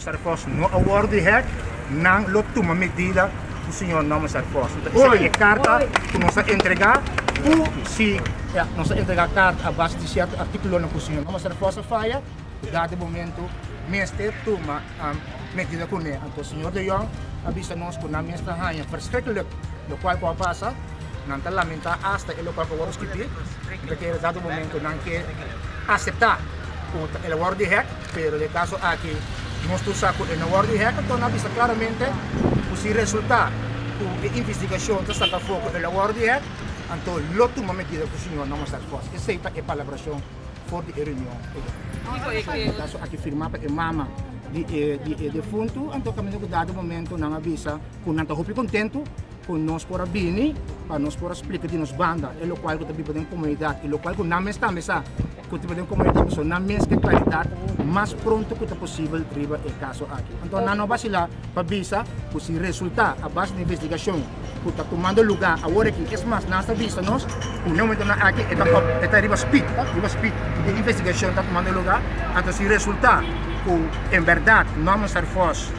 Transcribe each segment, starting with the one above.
Sarfos no award hack nang lo toma medida o senhor não Sarfos. Então, essa é a carta que nós entregar ou se nós entregar a carta a base de certo artigo no senhor não Sarfos falha, dado momento mestre toma medida com ele. Então, o senhor de Jong avisa nós que na mestra hanya verschrikkelijk lo qual pode passar não está lamentar hasta ele qual pode escrever porque dado momento não quer aceitar o award hack, pero de caso aqui nós tu saco en award hack, então na vista claramente o resultado da investigação está saca foco el award hack, então lo toma medida que o senhor não está forte. Essa é a palabração for de reunião. Caso aqui firmar para mama de fundo, então kami no dado momento não avisa kung não está contento com nós por abini, para nós por explicar de nos banda, e o qual que também podemos comunidade, e o qual que não está mesa, que podemos comunidade, so na mesma claridade, mais pronto que possível riba o caso aqui. Então não vai ser para visa, que se resultar a base de investigação, que está tomando lugar agora que é mais nesta vista nós, o não momento aqui está riba speed de investigação está tomando lugar, então se resultar que em verdade não estar forte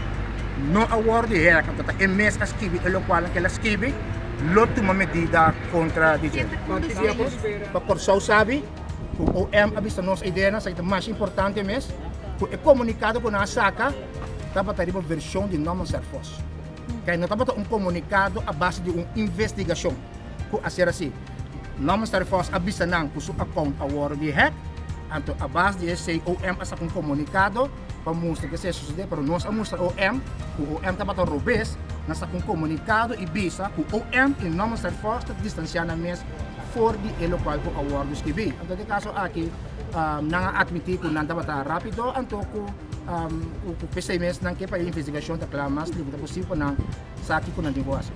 no award hack, então é mesmo esquive, e o qual que ela esquive, lo toma medida contra DJ. Para por só sabe, o OM avisa nossa ideia, essa é mais importante mesmo, que é comunicado com a saca, está para ter uma versão de nome Sarfos. Que não está para um comunicado a base de uma investigação, que a ser assim, nome Sarfos avisa não que o seu account award hack, então a base de esse OM essa um comunicado para mostrar que isso sucede, para nós mostrar o OM está para robês, nós um comunicado e visa que o OM em nome Sarfos está distanciando mesmo for de ele qual que o award escrevi. Então de caso aqui não admitir que não está rápido, então que o PC mesmo não quer para a investigação da mais livre possível não sabe que não tem coisa.